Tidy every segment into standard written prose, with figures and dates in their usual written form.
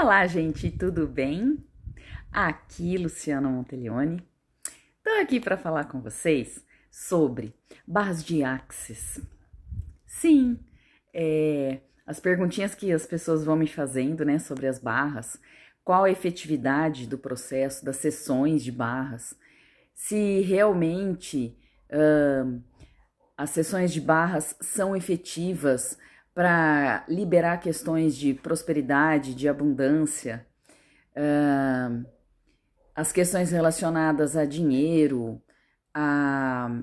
Olá, gente, tudo bem? Aqui, Luciana Monteleone. Estou aqui para falar com vocês sobre barras de Axis. Sim, as perguntinhas que as pessoas vão me fazendo, né, sobre as barras, qual a efetividade do processo, das sessões de barras, se realmente as sessões de barras são efetivas para liberar questões de prosperidade, de abundância, as questões relacionadas a dinheiro, a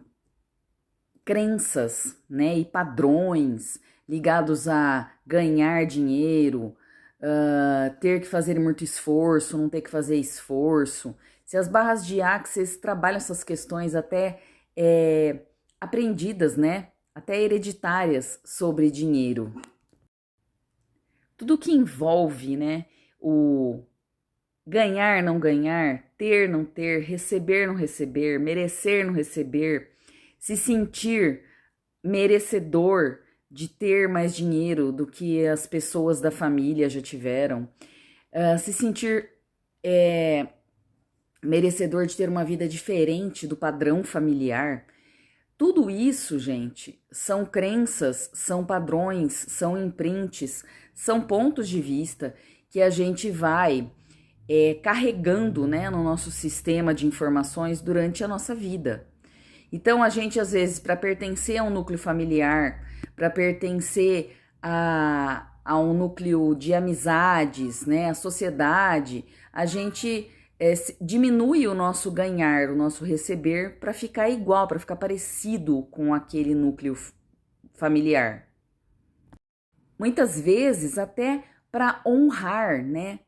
crenças, né, e padrões ligados a ganhar dinheiro, ter que fazer muito esforço, não ter que fazer esforço. Se as barras de Axis trabalham essas questões até aprendidas, né, até hereditárias sobre dinheiro. Tudo que envolve, né, o ganhar, não ganhar, ter, não ter, receber, não receber, merecer, não receber, se sentir merecedor de ter mais dinheiro do que as pessoas da família já tiveram, se sentir merecedor de ter uma vida diferente do padrão familiar. Tudo isso, gente, são crenças, são padrões, são imprints, são pontos de vista que a gente vai carregando, né, no nosso sistema de informações durante a nossa vida. Então, a gente, às vezes, para pertencer a um núcleo familiar, para pertencer a um núcleo de amizades, né, a sociedade, a gente diminui o nosso ganhar, o nosso receber, para ficar igual, para ficar parecido com aquele núcleo familiar. Muitas vezes, até para honrar, né,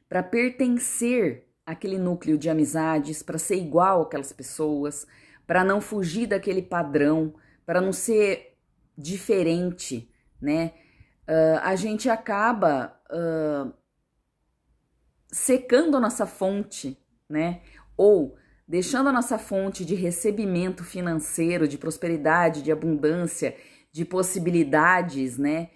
para pertencer àquele núcleo de amizades, para ser igual àquelas pessoas, para não fugir daquele padrão, para não ser diferente, né? A gente acaba secando a nossa fonte, né? Ou deixando a nossa fonte de recebimento financeiro, de prosperidade, de abundância, de possibilidades, né?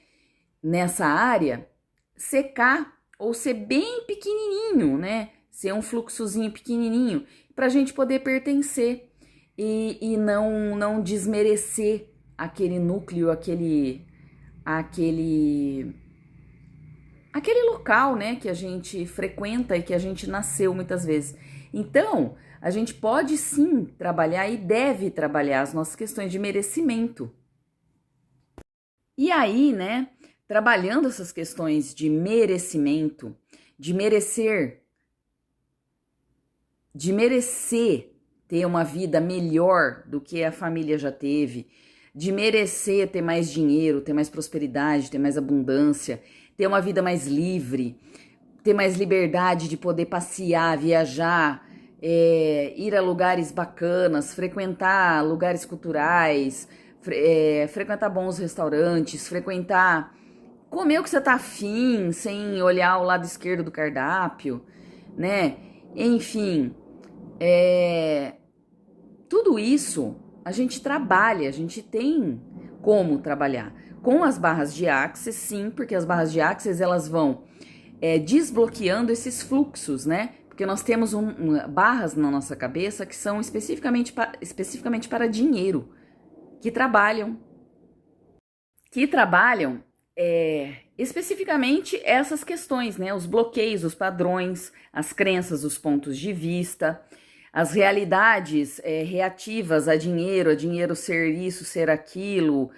Nessa área, secar ou ser bem pequenininho, né? Ser um fluxozinho pequenininho para a gente poder pertencer e não desmerecer aquele núcleo, aquele local, né? Que a gente frequenta e que a gente nasceu muitas vezes. Então, a gente pode sim trabalhar e deve trabalhar as nossas questões de merecimento. E aí, né? Trabalhando essas questões de merecimento, de merecer ter uma vida melhor do que a família já teve, de merecer ter mais dinheiro, ter mais prosperidade, ter mais abundância, ter uma vida mais livre, ter mais liberdade de poder passear, viajar, ir a lugares bacanas, frequentar lugares culturais, frequentar bons restaurantes, comer o que você tá afim, sem olhar o lado esquerdo do cardápio, né? Enfim, tudo isso a gente trabalha, a gente tem como trabalhar. Com as barras de Axis, sim, porque as barras de Axis elas vão desbloqueando esses fluxos, né? Porque nós temos barras na nossa cabeça que são especificamente para dinheiro, que trabalham especificamente essas questões, né? Os bloqueios, os padrões, as crenças, os pontos de vista, as realidades reativas a dinheiro ser isso, ser aquilo,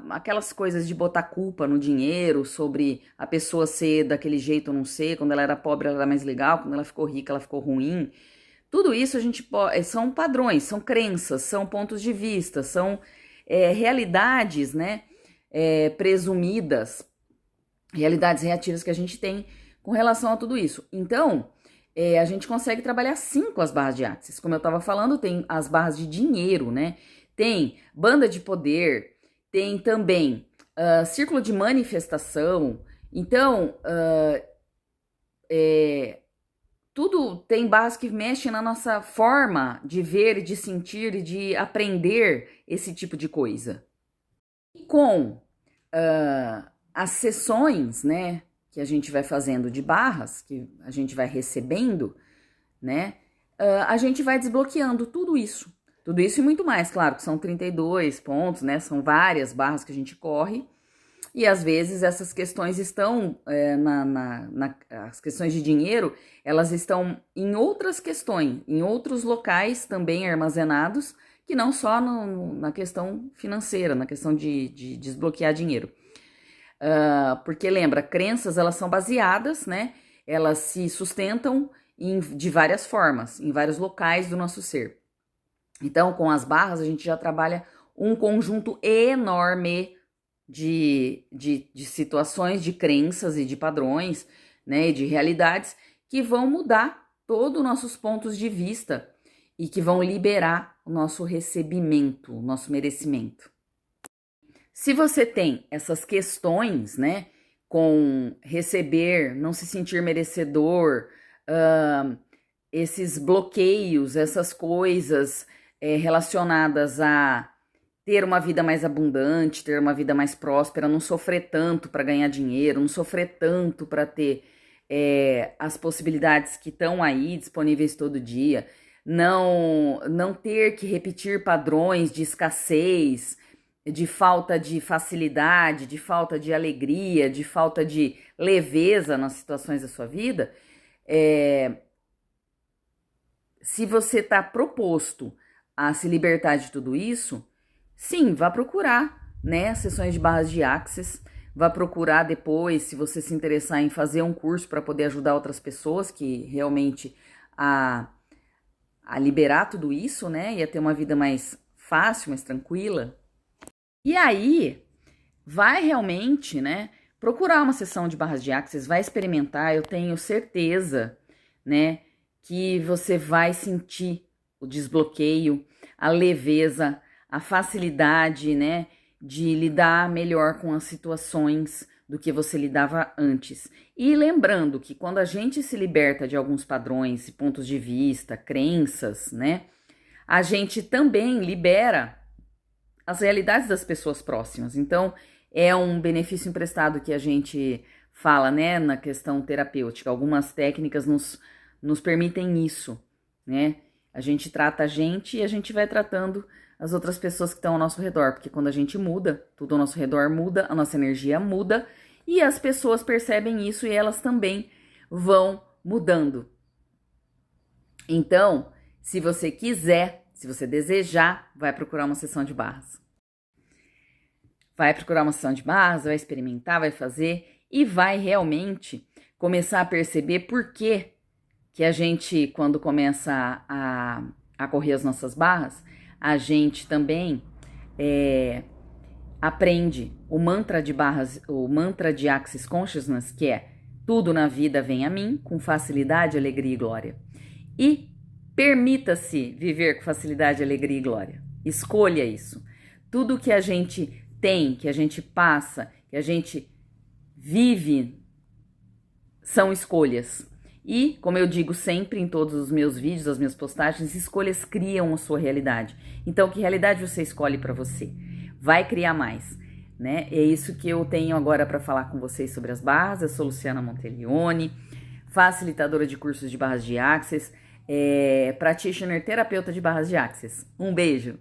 aquelas coisas de botar culpa no dinheiro, sobre a pessoa ser daquele jeito ou não ser, quando ela era pobre ela era mais legal, quando ela ficou rica ela ficou ruim. Tudo isso são padrões, são crenças, são pontos de vista, são realidades, né? Presumidas, realidades reativas que a gente tem com relação a tudo isso. Então, a gente consegue trabalhar sim com as barras de Axis. Como eu estava falando, tem as barras de dinheiro, né? Tem banda de poder, tem também círculo de manifestação. Então, tudo tem barras que mexem na nossa forma de ver, de sentir e de aprender esse tipo de coisa. E com as sessões, né, que a gente vai fazendo de barras, que a gente vai recebendo, né? A gente vai desbloqueando tudo isso. Tudo isso e muito mais, claro, que são 32 pontos, né? São várias barras que a gente corre. E às vezes essas questões estão, as questões de dinheiro, elas estão em outras questões, em outros locais também armazenados, que não só na questão financeira, na questão de desbloquear dinheiro. Porque lembra, crenças elas são baseadas, né? Elas se sustentam de várias formas, em vários locais do nosso ser. Então, com as barras, a gente já trabalha um conjunto enorme de situações, de crenças e de padrões, né? E de realidades que vão mudar todos os nossos pontos de vista e que vão liberar o nosso recebimento, o nosso merecimento. Se você tem essas questões, né, com receber, não se sentir merecedor, esses bloqueios, essas coisas relacionadas a ter uma vida mais abundante, ter uma vida mais próspera, não sofrer tanto para ganhar dinheiro, não sofrer tanto para ter as possibilidades que estão aí disponíveis todo dia, não ter que repetir padrões de escassez, de falta de facilidade, de falta de alegria, de falta de leveza nas situações da sua vida, se você está proposto a se libertar de tudo isso, sim, vá procurar, né, sessões de barras de Axis, vá procurar depois, se você se interessar em fazer um curso para poder ajudar outras pessoas que realmente a liberar tudo isso, né, e a ter uma vida mais fácil, mais tranquila. E aí, vai realmente, né, procurar uma sessão de barras de Axis, vai experimentar, eu tenho certeza, né, que você vai sentir o desbloqueio, a leveza, a facilidade, né, de lidar melhor com as situações do que você lidava antes. E lembrando que quando a gente se liberta de alguns padrões, pontos de vista, crenças, né, a gente também libera as realidades das pessoas próximas. Então, é um benefício emprestado que a gente fala, né, na questão terapêutica. Algumas técnicas nos permitem isso, né? A gente trata a gente e a gente vai tratando as outras pessoas que estão ao nosso redor, porque quando a gente muda, tudo ao nosso redor muda, a nossa energia muda e as pessoas percebem isso e elas também vão mudando. Então, se você quiser, se você desejar, vai procurar uma sessão de barras. Vai procurar uma sessão de barras, vai experimentar, vai fazer e vai realmente começar a perceber por que a gente, quando começa a correr as nossas barras, a gente também aprende o mantra de barras, o mantra de Axis Consciousness, que é tudo na vida vem a mim com facilidade, alegria e glória. E permita-se viver com facilidade, alegria e glória. Escolha isso. Tudo que a gente tem, que a gente passa, que a gente vive, são escolhas. E, como eu digo sempre em todos os meus vídeos, as minhas postagens, escolhas criam a sua realidade. Então, que realidade você escolhe para você? Vai criar mais, né? É isso que eu tenho agora para falar com vocês sobre as barras. Eu sou Luciana Montelione, facilitadora de cursos de barras de Axis, practitioner terapeuta de barras de Axis. Um beijo!